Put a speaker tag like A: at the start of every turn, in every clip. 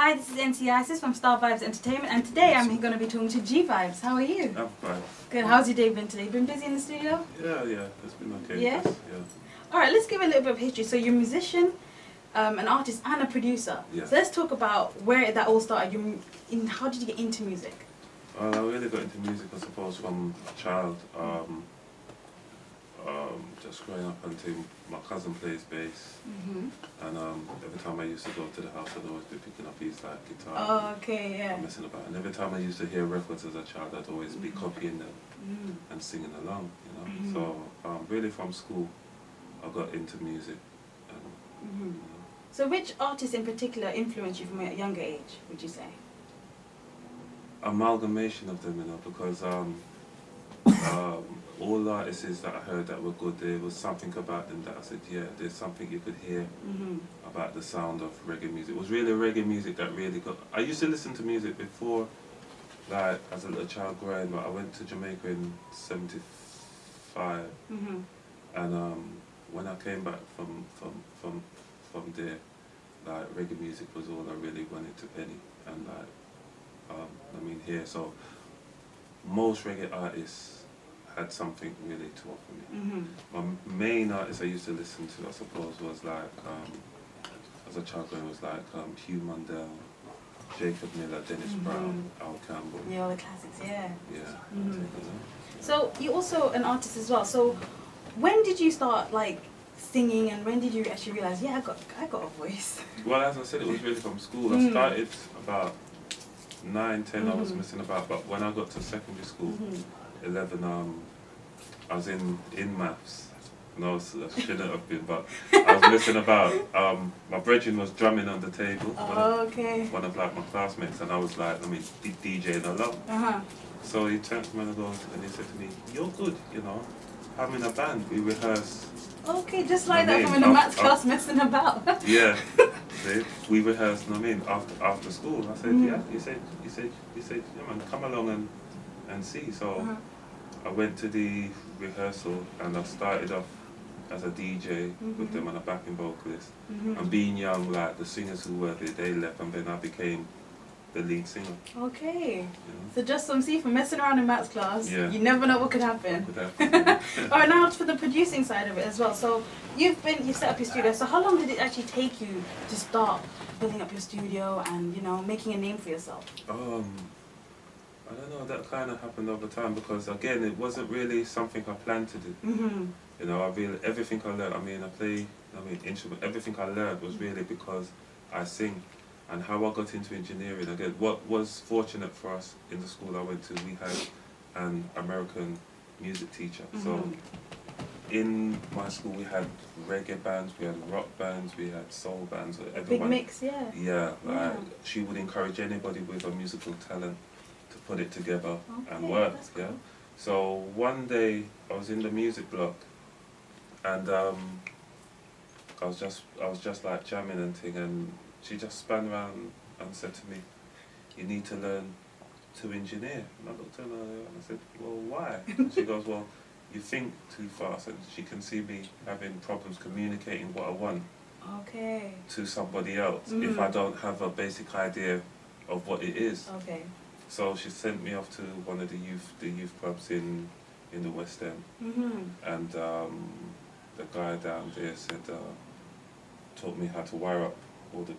A: Hi, this is NC Isis from Starrvybz Entertainment, and today I'm going to be talking to G-Vibes. How are you?
B: I'm fine.
A: Good. How's your day been today? Been busy in the studio?
B: Yeah, it's been okay.
A: Yeah?
B: Yeah.
A: Alright, let's give a little bit of history. So you're a musician, an artist and a producer.
B: Yeah.
A: So let's talk about where that all started. How did you get into music?
B: I really got into music, I suppose, from a child. Just growing up until my cousin plays bass, and every time I used to go to the house, I'd always be picking up his guitar.
A: Oh, okay, yeah.
B: And messing about. And every time I used to hear records as a child, I'd always be copying them and singing along. So really from school, I got into music. And,
A: So which artist in particular influenced you from a younger age, would you say?
B: Amalgamation of them, because all artists that I heard that were good, there was something about them that I said, yeah, there's something you could hear about the sound of reggae music. It was really reggae music that really got... I used to listen to music before, like as a little child growing, but I went to Jamaica in '75, and when I came back from there, like reggae music was all I really wanted to penny, and like, I mean here, so most reggae artists had something really to offer me. My main artist I used to listen to, I suppose, was like, as a child growing, was like Hugh Mundell, Jacob Miller, Dennis Brown, Al Campbell.
A: Yeah, all the classics, yeah.
B: Yeah.
A: So you're also an artist as well. So when did you start like singing, and when did you actually realize, yeah, I got a voice?
B: Well, as I said, it was really from school. I started about 9, 10, I was messing about, but when I got to secondary school, 11, I was in maths. No, I shouldn't have been, but I was messing about. My brethren was drumming on the table. One of like my classmates, and I was like, DJing along. So he turned to me and he said to me, "You're good, I'm in a band. We rehearse."
A: Okay, just like that from in a maths class messing about.
B: Yeah, we rehearsed. After school. I said, yeah. He said, yeah, man, come along and see. So I went to the rehearsal and I started off as a DJ with them and a backing vocalist. And being young, like the singers who were there, they left, and then I became the lead singer.
A: Okay. So just from messing around in maths class, you never know what could happen. Alright, now for the producing side of it as well. So you set up your studio. So how long did it actually take you to start building up your studio and making a name for yourself?
B: I don't know, that kind of happened over time, because again, it wasn't really something I planned to do. Everything I learned, I play instrument, everything I learned was really because I sing. And how I got into engineering, again, what was fortunate for us in the school I went to, we had an American music teacher. So in my school we had reggae bands, we had rock bands, we had soul bands.
A: Big mix, yeah.
B: Yeah, she would encourage anybody with a musical talent to put it together and work.
A: Cool.
B: Yeah. So one day I was in the music block, and I was just like jamming and thing, and she just spun around and said to me, "You need to learn to engineer." And I looked at her and I said, "Well, why?" And she goes, "Well, you think too fast," and she can see me having problems communicating what I want to somebody else if I don't have a basic idea of what it is. So she sent me off to one of the youth clubs in the West End, and the guy down there said, taught me how to wire up all the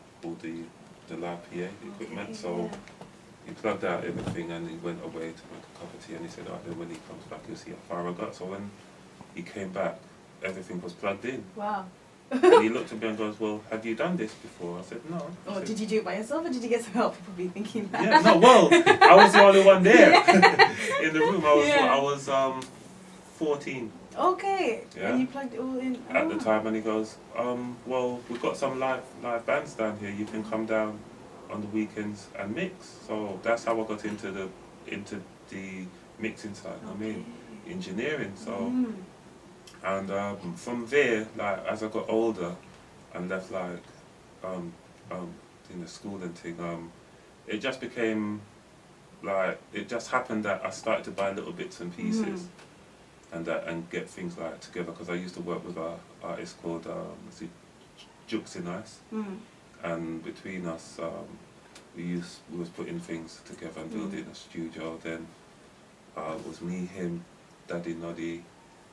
B: live PA equipment. So he plugged out everything and he went away to make a cup of tea, and he said, then when he comes back he'll see how far I got. So when he came back, everything was plugged in.
A: Wow.
B: And he looked at me and goes, "Well, have you done this before?" I said, "No."
A: Or did you do it by yourself, or did you get some help? Probably thinking that.
B: Yeah, no, well, I was the only one there in the room. I was 14.
A: Okay.
B: Yeah.
A: And you plugged it all in
B: At the time, and he goes, "Well, we've got some live bands down here. You can come down on the weekends and mix." So that's how I got into the mixing side. Engineering. So, and from there, like as I got older and left like in the school and thing, it just became like, it just happened that I started to buy little bits and pieces. And get things like together, because I used to work with an artist called NC Isis Nov, and between us we was putting things together and building a studio. Then it was me, him, Daddy Noddy.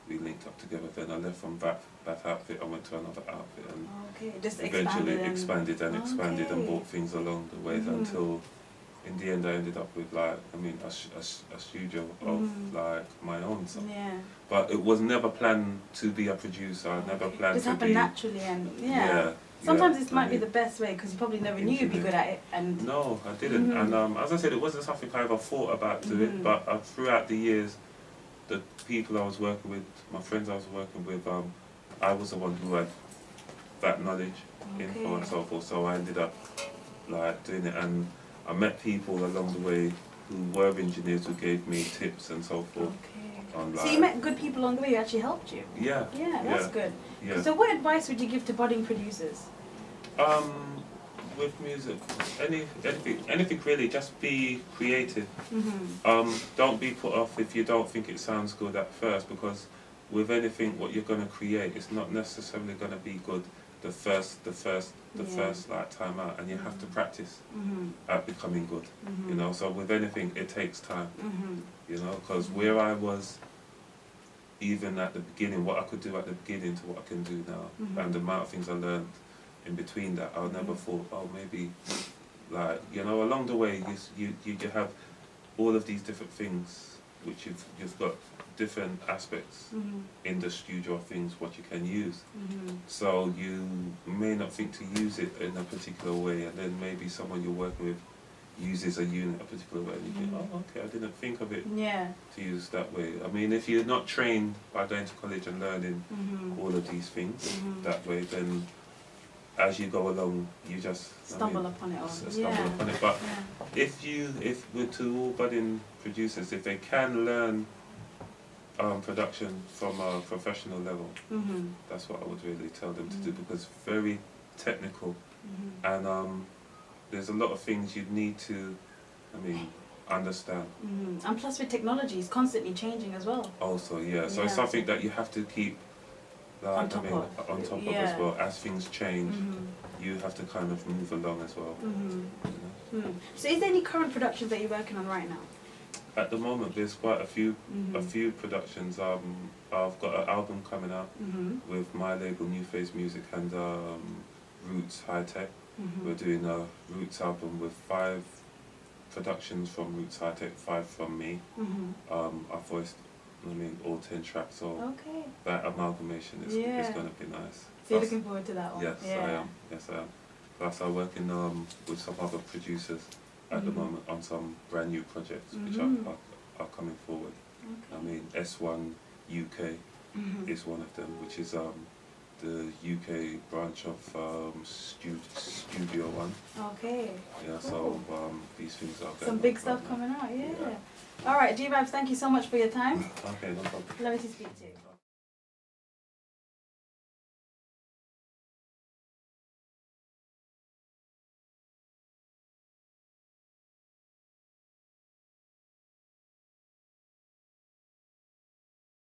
B: We linked up together. Then I left from that outfit. I went to another outfit and
A: just
B: eventually expanded and brought things along the way until in the end I ended up with like a studio of like my own. So.
A: Yeah.
B: But it was never planned to be a producer. I never planned
A: just
B: to
A: happened
B: be
A: naturally and sometimes this might be the best way because you probably never knew you'd be good at it. And
B: no, I didn't. And as I said, it wasn't something I ever thought about doing. But throughout the years, the people I was working with, my friends I was working with, I was the one who had that knowledge, info and so forth. So I ended up like doing it, and I met people along the way who were engineers who gave me tips and so forth. On, like,
A: so you met good people along the way who actually helped you?
B: Yeah.
A: Yeah, that's good.
B: Yeah.
A: So what advice would you give to budding producers?
B: With music, anything really, just be creative. Don't be put off if you don't think it sounds good at first, because with anything what you're going to create, it's not necessarily going to be good the first like time out, and you have to practice at becoming good. You know, so with anything it takes time. You know, because where I was even at the beginning, what I could do at the beginning to what I can do now, and the amount of things I learned in between that, I never thought, oh, maybe, like, you know, along the way you have all of these different things which you've got different aspects in the studio of things what you can use. So you may not think to use it in a particular way, and then maybe someone you're working with uses a unit a particular way, and you think, oh, okay, I didn't think of it to use that way. I mean, if you're not trained by going to college and learning all of these things that way, then as you go along, you just
A: stumble upon it.
B: But if we're to all budding producers, if they can learn production from a professional level, that's what I would really tell them to do, because it's very technical, and there's a lot of things you need to, understand.
A: And plus with technology, it's constantly changing as well.
B: Also, so it's something that you have to keep
A: on top
B: of as well. As things change, you have to kind of move along as well. You know?
A: So is there any current productions that you're working on right now?
B: At the moment, there's quite a few productions. I've got an album coming out with my label New Phase Music and Roots High Tech. We're doing a Roots album with 5 productions from Roots High Tech, 5 from me. I voiced all 10 tracks, so that amalgamation is going to be nice.
A: So you're looking forward to that one?
B: Yes, I am. Yes, I am. Plus I'm working with some other producers at the moment on some brand new projects which are coming forward. S1 UK is one of them, which is the UK branch of Studio One. Yeah, so these things are
A: some big stuff coming out, Alright, Starrvybz, thank you so much for your time.
B: Okay, no problem.
A: Lovely to speak to you.